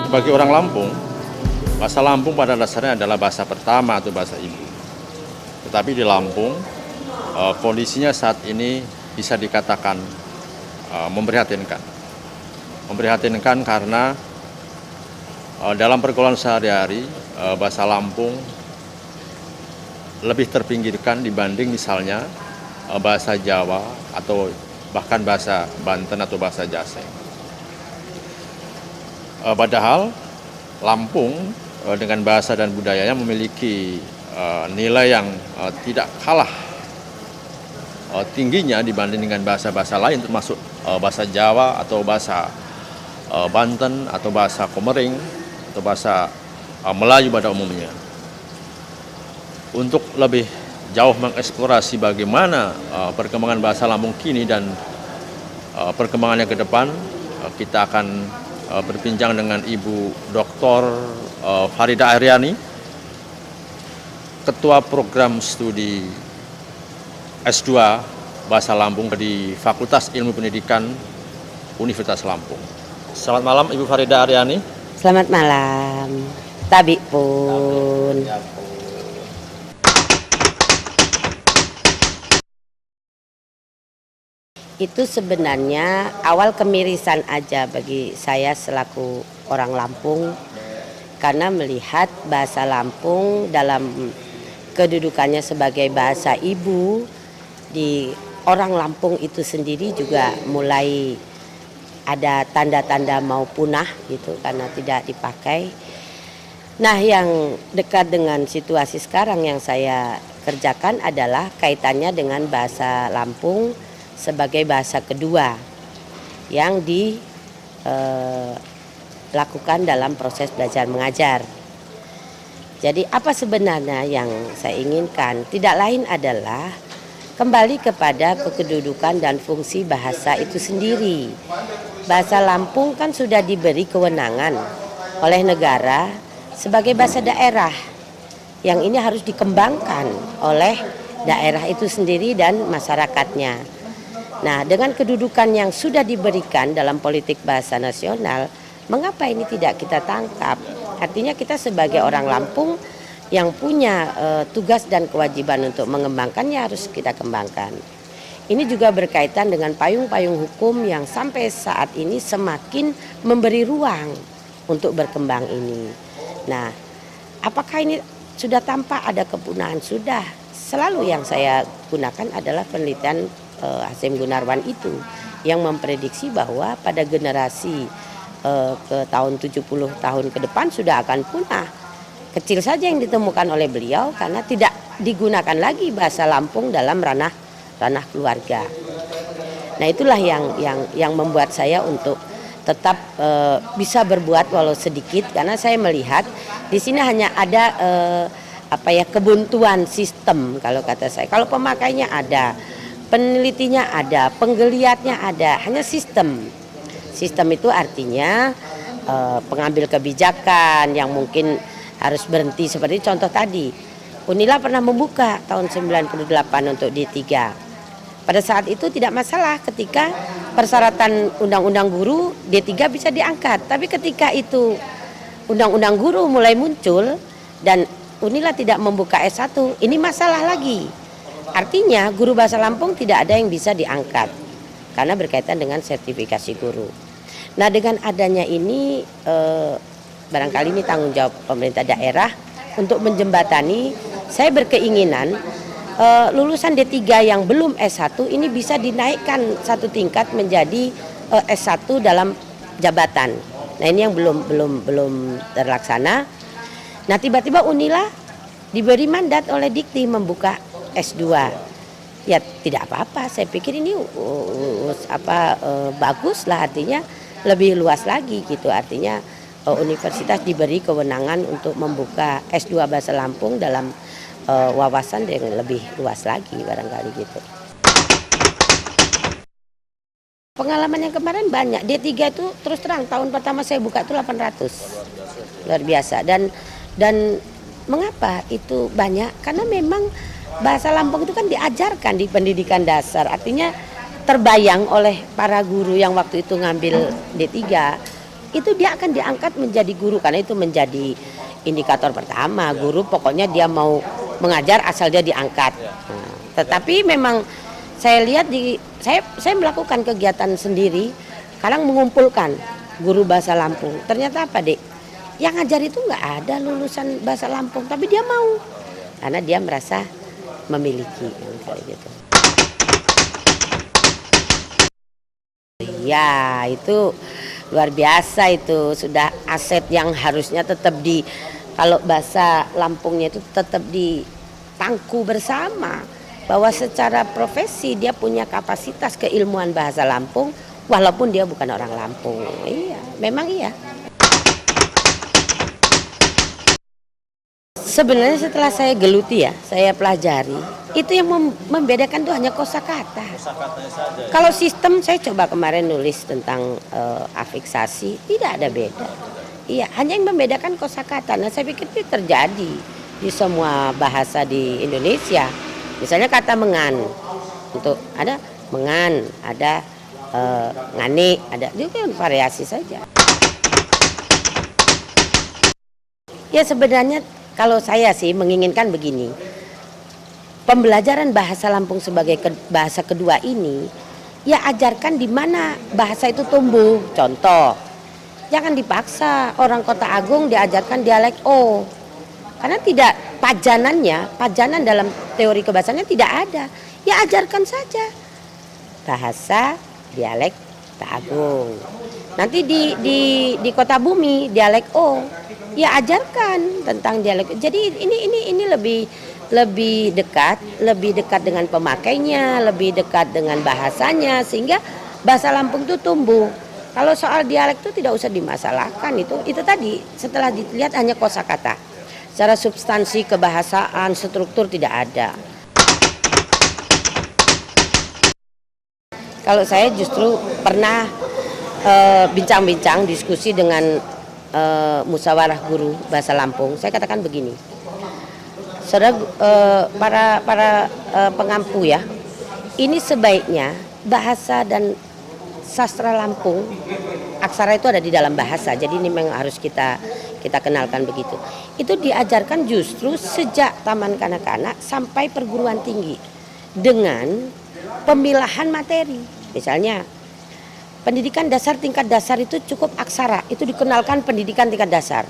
Bagi orang Lampung, bahasa Lampung pada dasarnya adalah bahasa pertama atau bahasa ibu. Tetapi di Lampung, kondisinya saat ini bisa dikatakan memprihatinkan. Memprihatinkan karena dalam pergaulan sehari-hari, bahasa Lampung lebih terpinggirkan dibanding misalnya bahasa Jawa atau bahkan bahasa Banten atau bahasa Jaseng. Padahal Lampung dengan bahasa dan budayanya memiliki nilai yang tidak kalah tingginya dibanding dengan bahasa-bahasa lain, termasuk bahasa Jawa atau bahasa Banten atau bahasa Komering atau bahasa Melayu pada umumnya. Untuk lebih jauh mengeksplorasi bagaimana perkembangan bahasa Lampung kini dan perkembangannya ke depan, kita akan berbincang dengan Ibu Dr. Farida Aryani, Ketua Program Studi S2 Bahasa Lampung di Fakultas Ilmu Pendidikan Universitas Lampung. Selamat malam Ibu Farida Aryani. Selamat malam. Tabi pun. Itu sebenarnya awal kemirisan aja bagi saya selaku orang Lampung, karena melihat bahasa Lampung dalam kedudukannya sebagai bahasa ibu di orang Lampung itu sendiri juga mulai ada tanda-tanda mau punah gitu karena tidak dipakai. Nah, yang dekat dengan situasi sekarang yang saya kerjakan adalah kaitannya dengan bahasa Lampung sebagai bahasa kedua yang dilakukan dalam proses belajar mengajar. Jadi apa sebenarnya yang saya inginkan? Tidak lain adalah kembali kepada kedudukan dan fungsi bahasa itu sendiri. Bahasa Lampung kan sudah diberi kewenangan oleh negara sebagai bahasa daerah, yang ini harus dikembangkan oleh daerah itu sendiri dan masyarakatnya. Nah, dengan kedudukan yang sudah diberikan dalam politik bahasa nasional, mengapa ini tidak kita tangkap? Artinya kita sebagai orang Lampung yang punya tugas dan kewajiban untuk mengembangkannya harus kita kembangkan. Ini juga berkaitan dengan payung-payung hukum yang sampai saat ini semakin memberi ruang untuk berkembang ini. Nah, apakah ini sudah tampak ada kepunahan? Sudah. Selalu yang saya gunakan adalah penelitian Hasyim Gunarwan itu yang memprediksi bahwa pada generasi ke tahun 70 tahun ke depan sudah akan punah. Kecil saja yang ditemukan oleh beliau karena tidak digunakan lagi bahasa Lampung dalam ranah keluarga. Nah, itulah yang membuat saya untuk tetap bisa berbuat walau sedikit, karena saya melihat di sini hanya ada kebuntuan sistem kalau kata saya. Kalau pemakainya ada, penelitinya ada, penggeliatnya ada, hanya sistem. Sistem itu artinya pengambil kebijakan yang mungkin harus berhenti, seperti contoh tadi. Unila pernah membuka tahun 98 untuk D3. Pada saat itu tidak masalah ketika persyaratan undang-undang guru D3 bisa diangkat. Tapi ketika itu undang-undang guru mulai muncul dan Unila tidak membuka S1, ini masalah lagi. Artinya guru bahasa Lampung tidak ada yang bisa diangkat karena berkaitan dengan sertifikasi guru. Nah, dengan adanya ini barangkali ini tanggung jawab pemerintah daerah untuk menjembatani. Saya berkeinginan lulusan D3 yang belum S1 ini bisa dinaikkan satu tingkat menjadi S1 dalam jabatan. Nah, ini yang belum terlaksana. Nah, tiba-tiba Unila diberi mandat oleh Dikti membuka S2. Ya tidak apa-apa, saya pikir ini bagus lah, artinya lebih luas lagi gitu. Artinya universitas diberi kewenangan untuk membuka S2 Bahasa Lampung dalam wawasan yang lebih luas lagi barangkali gitu. Pengalaman yang kemarin banyak, D3 itu terus terang tahun pertama saya buka itu 800. Luar biasa. Dan mengapa itu banyak? Karena memang bahasa Lampung itu kan diajarkan di pendidikan dasar. Artinya terbayang oleh para guru yang waktu itu ngambil D3 itu dia akan diangkat menjadi guru, karena itu menjadi indikator pertama. Guru pokoknya dia mau mengajar asal dia diangkat. Nah, tetapi memang saya lihat saya melakukan kegiatan sendiri, kadang mengumpulkan guru bahasa Lampung. Ternyata apa, Dek? Yang ngajar itu nggak ada lulusan bahasa Lampung, tapi dia mau karena dia merasa memiliki kayak gitu. Ya, itu luar biasa, itu sudah aset yang harusnya tetap kalau bahasa Lampungnya itu tetap ditangku bersama, bahwa secara profesi dia punya kapasitas keilmuan bahasa Lampung walaupun dia bukan orang Lampung. Iya, memang iya. Sebenarnya setelah saya geluti ya, saya pelajari, itu yang membedakan tuh hanya kosakata. Kalau sistem saya coba kemarin nulis tentang afiksasi, tidak ada beda. Iya, hanya yang membedakan kosakata. Nah, saya pikir itu terjadi di semua bahasa di Indonesia. Misalnya kata mengan, untuk ada mengan, ada ngane, ada itu kan variasi saja. Ya sebenarnya kalau saya sih menginginkan begini, pembelajaran bahasa Lampung sebagai bahasa kedua ini, ya ajarkan di mana bahasa itu tumbuh. Contoh, jangan dipaksa orang Kota Agung diajarkan dialek O, karena tidak pajanan dalam teori kebahasaannya tidak ada. Ya ajarkan saja bahasa dialek Kota Agung. Nanti di Kota Bumi dialek O, ya ajarkan tentang dialek. Jadi ini lebih dekat dengan pemakainya, lebih dekat dengan bahasanya, sehingga bahasa Lampung itu tumbuh. Kalau soal dialek itu tidak usah dimasalahkan, itu tadi setelah dilihat hanya kosakata. Secara substansi kebahasaan, struktur tidak ada. Kalau saya justru pernah bincang-bincang diskusi dengan musyawarah guru bahasa Lampung, saya katakan begini, saudara, para pengampu ya, ini sebaiknya bahasa dan sastra Lampung, aksara itu ada di dalam bahasa, jadi ini memang harus kita kenalkan begitu. Itu diajarkan justru sejak taman kanak-kanak sampai perguruan tinggi dengan pemilahan materi. Misalnya pendidikan dasar tingkat dasar itu cukup aksara, itu dikenalkan pendidikan tingkat dasar.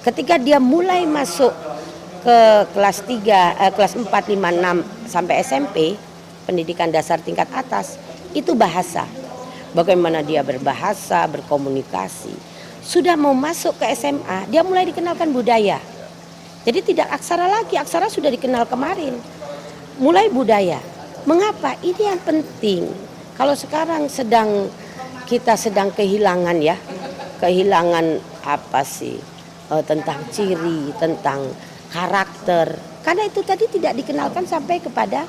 Ketika dia mulai masuk ke kelas 3, kelas 4, 5, 6 sampai SMP, pendidikan dasar tingkat atas, itu bahasa. Bagaimana dia berbahasa, berkomunikasi. Sudah mau masuk ke SMA, dia mulai dikenalkan budaya. Jadi tidak aksara lagi, aksara sudah dikenal kemarin. Mulai budaya. Mengapa? Ini yang penting. Kalau sekarang kita sedang kehilangan ya, kehilangan apa sih, tentang ciri, tentang karakter. Karena itu tadi tidak dikenalkan sampai kepada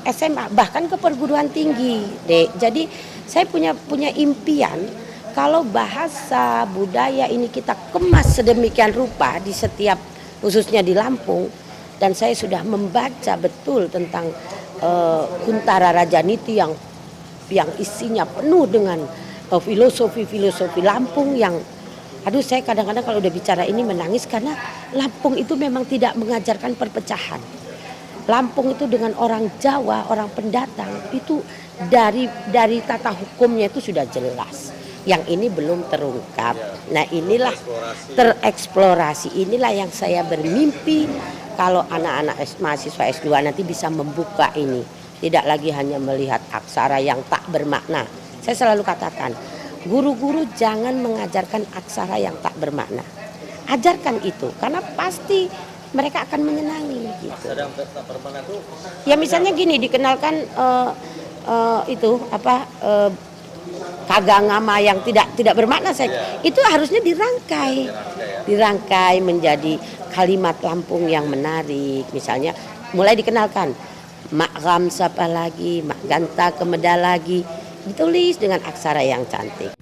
SMA, bahkan ke perguruan tinggi, Dek. Jadi saya punya impian kalau bahasa budaya ini kita kemas sedemikian rupa di setiap, khususnya di Lampung, dan saya sudah membaca betul tentang Kuntara Rajaniti yang isinya penuh dengan filosofi Lampung yang, aduh saya kadang-kadang kalau udah bicara ini menangis, karena Lampung itu memang tidak mengajarkan perpecahan. Lampung itu dengan orang Jawa, orang pendatang itu dari tata hukumnya itu sudah jelas. Yang ini belum terungkap. Nah inilah tereksplorasi, inilah yang saya bermimpi kalau anak-anak mahasiswa S2 nanti bisa membuka ini. Tidak lagi hanya melihat aksara yang tak bermakna. Saya selalu katakan, guru-guru jangan mengajarkan aksara yang tak bermakna. Ajarkan itu, karena pasti mereka akan menyenangi. Gitu. Aksara yang tak bermakna itu? Ya misalnya gini, dikenalkan kagangama yang tidak bermakna, itu harusnya dirangkai menjadi kalimat Lampung yang menarik. Misalnya mulai dikenalkan mak ram sapa lagi, mak ganta kemeda lagi, ditulis dengan aksara yang cantik.